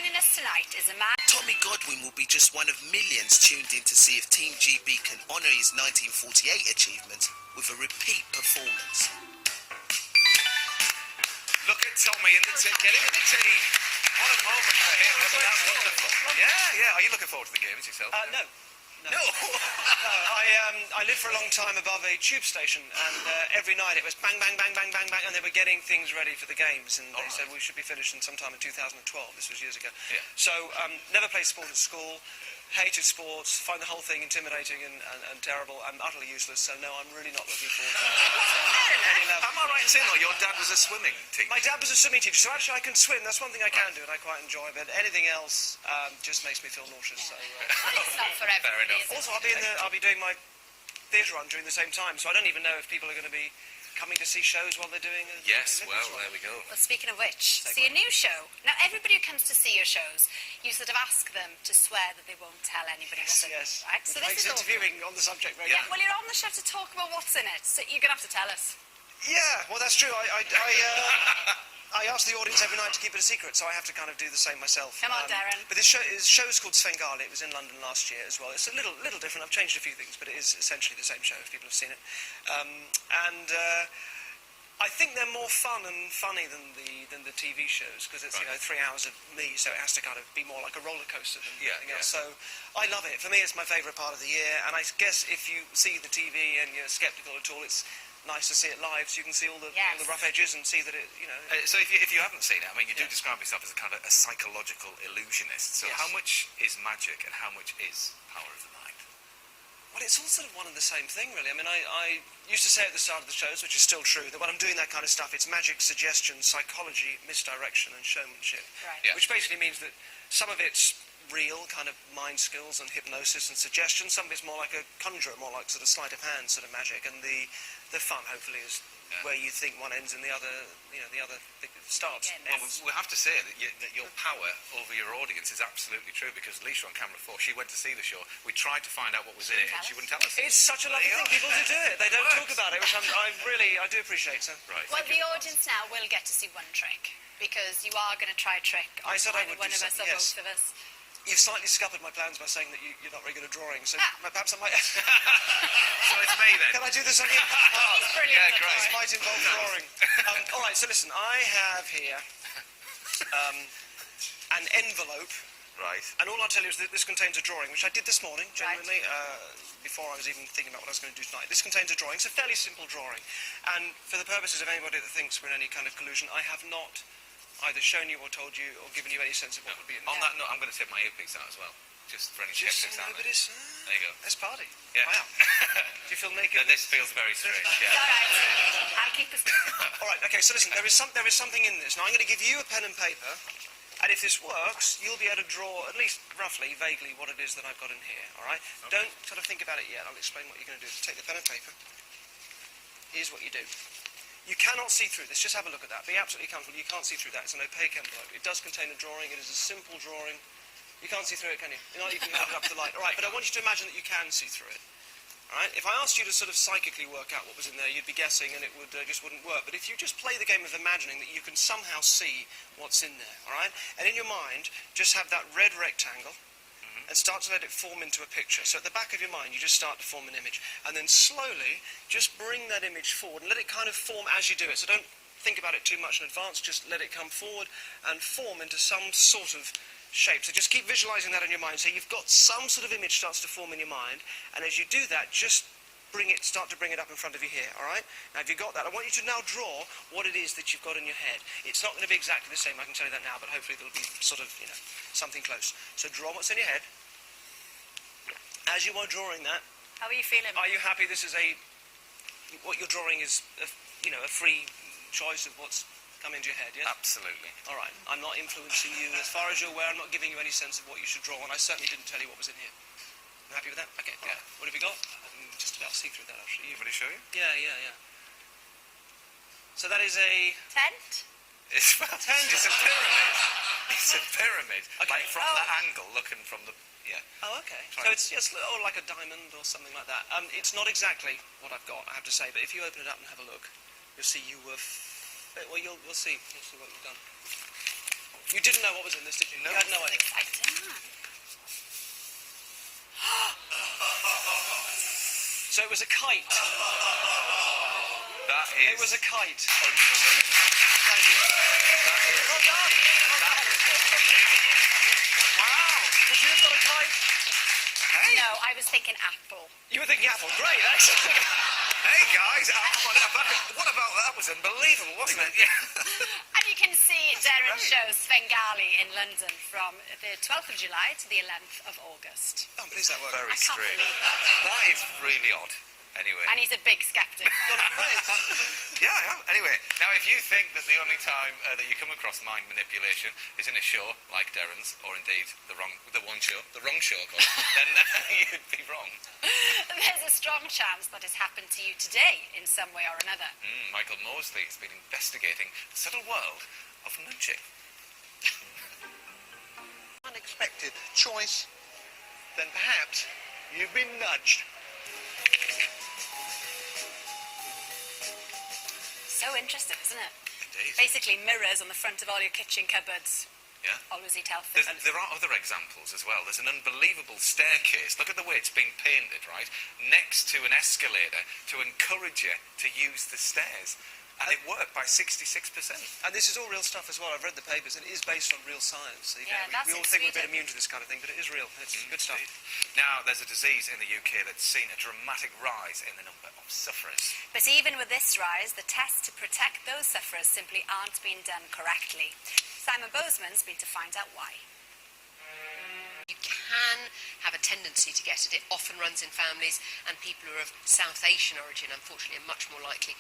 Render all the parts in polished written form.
joining us tonight is a man... Tommy Godwin will be just one of millions tuned in to see if Team GB can honour his 1948 achievement with a repeat performance. Look at Tommy in the tea. Get him in the tea. What a moment for him. Wasn't that wonderful? Yeah. Are you looking forward to the games yourself? No. No. I lived for a long time above a tube station, and every night it was bang, bang, bang, bang, bang, bang, and they were getting things ready for the games, and they said we should be finished in sometime in 2012. This was years ago. Yeah. So never played sport at school, hated sports, find the whole thing intimidating and terrible. I'm utterly useless, so no, I'm really not looking forward to any level. Am I right in saying, though, your dad was a swimming teacher? My dad was a swimming teacher, so actually I can swim. That's one thing I can do, and I quite enjoy. But anything else just makes me feel nauseous. So, It's not for everybody, is it? Also, I'll be doing my theatre run during the same time, so I don't even know if people are going to be coming to see shows while they're doing it. Yes, well, there we go. Well, speaking of which, see a new show. Now, everybody who comes to see your shows, you sort of ask them to swear that they won't tell anybody what's in it. Yes. Right? So this is interviewing on the subject regularly. Yeah, well, you're on the show to talk about what's in it, so you're going to have to tell us. Yeah, well, that's true. I ask the audience every night to keep it a secret, so I have to kind of do the same myself. Come on, Derren. But this show is called Svengali. It was in London last year as well. It's a little different. I've changed a few things, but it is essentially the same show if people have seen it. I think they're more fun and funny than the TV shows, because it's 3 hours of me, so it has to kind of be more like a roller coaster than anything else. So I love it. For me, it's my favourite part of the year, and I guess if you see the TV and you're sceptical at all, it's nice to see it live, so you can see all the rough edges and see that it, So if you haven't seen it, I mean, you do describe yourself as a kind of a psychological illusionist. So how much is magic and how much is power of the mind? Well, it's all sort of one and the same thing, really. I mean, I used to say at the start of the shows, which is still true, that when I'm doing that kind of stuff, it's magic, suggestion, psychology, misdirection, and showmanship. Right. Yeah. Which basically means that some of it's real, kind of mind skills and hypnosis and suggestion. Some of it's more like a conjurer, more like sort of sleight of hand sort of magic. And the fun, hopefully, is where you think one ends and the other starts. Well, we have to say that your power over your audience is absolutely true, because Lisa on camera 4, she went to see the show. We tried to find out what was in it, and she wouldn't tell us. It's such a lovely thing. People do it. They don't talk about it, which I do appreciate. So. Right. Well, the audience now will get to see one trick, because you are going to try a trick on I said I would one do of us or yes. both of us. You've slightly scuppered my plans by saying that you're not very good at drawing, so perhaps I might... So it's me then. Can I do this on you? He's brilliant. Yeah, great. This might involve drawing. All right, so listen, I have here an envelope. Right. And all I'll tell you is that this contains a drawing, which I did this morning, genuinely, before I was even thinking about what I was going to do tonight. This contains a drawing. It's a fairly simple drawing. And for the purposes of anybody that thinks we're in any kind of collusion, I have not either shown you or told you or given you any sense of what would be in there. On that note, I'm going to take my earpiece out as well, just for any Just skeptics so out there. nobody's... There you go. Let's party. Yeah. Wow. Do you feel naked? This feels very strange, yeah. All right. I'll keep this. All right, okay, so listen, there is something in this. Now, I'm going to give you a pen and paper, and if this works, you'll be able to draw, at least roughly, vaguely, what it is that I've got in here, all right? Okay. Don't sort of think about it yet. I'll explain what you're going to do. So take the pen and paper. Here's what you do. You cannot see through this. Just have a look at that. Be absolutely comfortable. You can't see through that. It's an opaque envelope. It does contain a drawing. It is a simple drawing. You can't see through it, can you? You're not even going to hold it up to the light. All right, but I want you to imagine that you can see through it. All right? If I asked you to sort of psychically work out what was in there, you'd be guessing and it would just wouldn't work. But if you just play the game of imagining that you can somehow see what's in there, all right? And in your mind, just have that red rectangle and start to let it form into a picture. So at the back of your mind, you just start to form an image. And then slowly, just bring that image forward and let it kind of form as you do it. So don't think about it too much in advance, just let it come forward and form into some sort of shape. So just keep visualizing that in your mind. So you've got some sort of image starts to form in your mind, and as you do that, just start to bring it up in front of you here, all right? Now, if you've got that, I want you to now draw what it is that you've got in your head. It's not going to be exactly the same, I can tell you that now, but hopefully there'll be sort of, something close. So draw what's in your head. As you are drawing that... How are you feeling? Are you happy this is what you're drawing is, a free choice of what's come into your head, yes? Absolutely. All right, I'm not influencing you. As far as you're aware, I'm not giving you any sense of what you should draw, and I certainly didn't tell you what was in here. You happy with that? Okay, yeah. What have you got? I can just about see through that, actually. You want to show you? Yeah. So that is a... Tent? It's a pyramid. It's a pyramid. Okay. Like from that angle, looking from the... Yeah. Oh, okay. So it's just like a diamond or something like that. It's not exactly what I've got, I have to say, but if you open it up and have a look, you'll see you were... Well, we'll see. We'll see what you've done. You didn't know what was in this, did you? No. You had no idea. Exciting. So it was a kite. That is... It was a kite. unbelievable. Thank you. That is... Well done. That is unbelievable. Wow. Would you have got a kite? Hey, No, I was thinking apple. You were thinking apple. Great, excellent. hey guys, what about that? Was unbelievable, wasn't it? Yeah. And you can see Derren shows Svengali in London from the 12th of July to the 11th of August. Oh, but is that working? Very I can't strange. believe that. That is really odd. Anyway. And he's a big skeptic. Yeah, I am. Anyway, now if you think that the only time that you come across mind manipulation is in a show like Derren's, or indeed the wrong show, then you'd be wrong. There's a strong chance that has happened to you today in some way or another. Michael Mosley has been investigating the subtle world of nudging. Unexpected choice, then perhaps you've been nudged. So interesting, isn't it? Indeed. Basically mirrors on the front of all your kitchen cupboards. Yeah. Always eat healthy. There are other examples as well. There's an unbelievable staircase. Look at the way it's been painted, right? Next to an escalator to encourage you to use the stairs. And it worked by 66%. And this is all real stuff as well. I've read the papers, and it is based on real science. So, Yeah, that's we all in think we're a bit Sweden. immune to this kind of thing, but it is real. It's good stuff. Now, there's a disease in the UK that's seen a dramatic rise in the number of sufferers. But even with this rise, the tests to protect those sufferers simply aren't being done correctly. Simon Bozeman's been to find out why. You can have a tendency to get it. It often runs in families, and people who are of South Asian origin, unfortunately, are much more likely.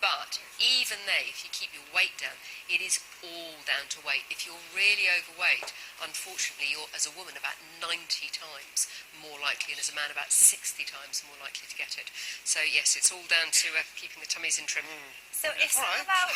But even they, if you keep your weight down, it is all down to weight. If you're really overweight, unfortunately, you're, as a woman, about 90 times more likely, and as a man, about 60 times more likely to get it. So, yes, it's all down to keeping the tummies in trim. So if some of our...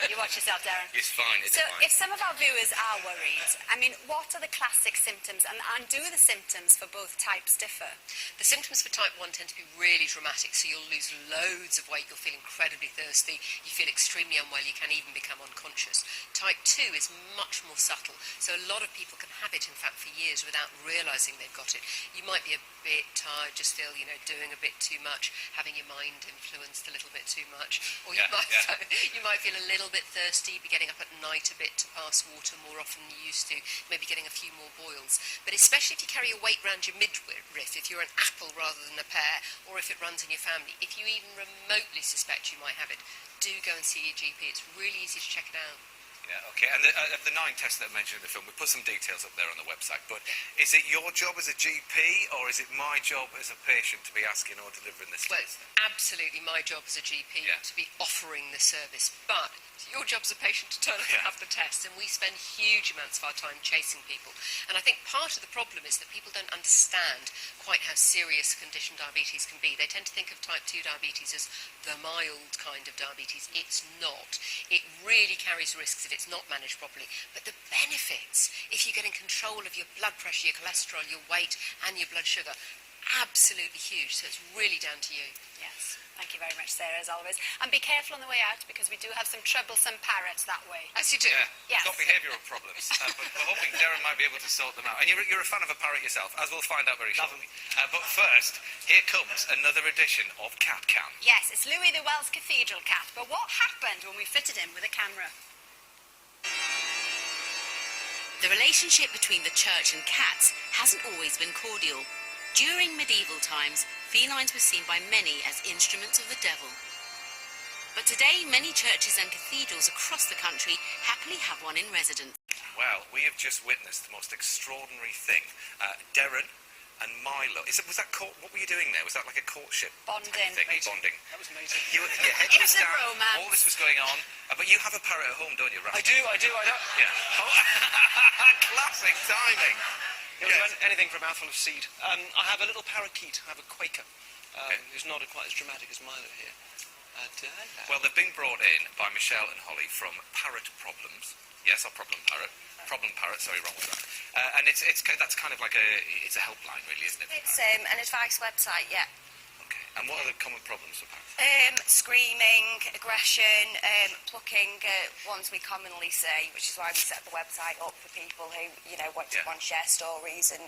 You watch yourself, Derren. It's fine, it's So fine. if some of our viewers are worried, I mean, what are the classic symptoms, and do the symptoms for both types differ? The symptoms for type 1 tend to be really dramatic, so you'll lose loads of weight, you'll feel incredibly thirsty, you feel extremely unwell, you can even become unconscious. Type 2 is much more subtle, so a lot of people can have it, in fact, for years without realising they've got it. You might be a bit tired, just feel, doing a bit too much, having your mind influenced a little bit too much, or you might feel a little bit thirsty, be getting up at night a bit to pass water more often than you used to, maybe getting a few more boils. But especially if you carry your weight around your midriff, if you're an apple rather than a pear, or if it runs in your family, if you even remotely suspect you might have it, do go and see your GP. It's really easy to check it out. Yeah, okay. And the 9 tests that I mentioned in the film, we put some details up there on the website, but is it your job as a GP, or is it my job as a patient to be asking or delivering this Well, test? it's absolutely my job as a GP to be offering the service, but it's your job as a patient to turn up and have the test, and we spend huge amounts of our time chasing people. And I think part of the problem is that people don't understand quite how serious a condition diabetes can be. They tend to think of type 2 diabetes as the mild kind of diabetes. It's not. It really carries risks if it's not managed properly. But the benefits, if you get in control of your blood pressure, your cholesterol, your weight, and your blood sugar, absolutely huge. So it's really down to you. Yes. Thank you very much, Sarah, as always. And be careful on the way out, because we do have some troublesome parrots that way. As you do. Yes. Got behavioural problems, but we're hoping Derren might be able to sort them out. And you're a fan of a parrot yourself, as we'll find out very shortly. But first, here comes another edition of Cat Cam. Yes, it's Louis the Wells Cathedral cat. But what happened when we fitted him with a camera? The relationship between the church and cats hasn't always been cordial. During medieval times, felines were seen by many as instruments of the devil. But today, many churches and cathedrals across the country happily have one in residence. Well, we have just witnessed the most extraordinary thing. Derren and Milo. Was that court? What were you doing there? Was that like a courtship? Bonding. Thing? Bonding. That was amazing. Your head was It's a down. romance. All this was going on. But you have a parrot at home, don't you, Ralph? I do. Yeah. Oh, classic timing. It was anything for a mouthful of seed. I have a little parakeet. I have a Quaker, who's not quite as dramatic as Milo here. Well, they've been brought in by Michelle and Holly from Parrot Problems. Yes, or Problem Parrot. Problem Parrot, sorry, wrong with that. And that's kind of like it's a helpline, really, isn't it? It's an advice website, yeah. Okay. And what are the common problems for parrots? Screaming, aggression, plucking, ones we commonly see, which is why we set the website up for people who, want to share stories and,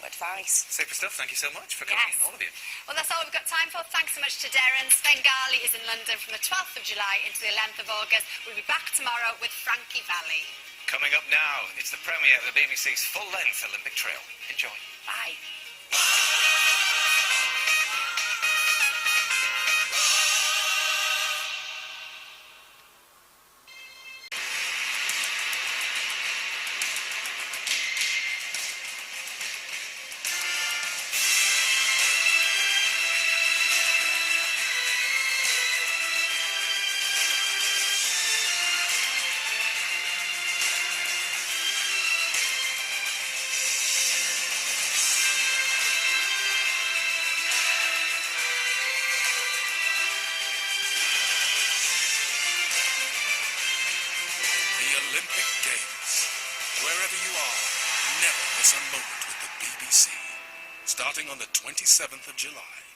advice. Super stuff. Thank you so much for coming in, all of you. Well, that's all we've got time for. Thanks so much to Derren. Bengali is in London from the 12th of July into the 11th of August. We'll be back tomorrow with Frankie Valli. Coming up now, it's the premiere of the BBC's full-length Olympic Trail. Enjoy. Bye. Olympic Games. Wherever you are, never miss a moment with the BBC. Starting on the 27th of July.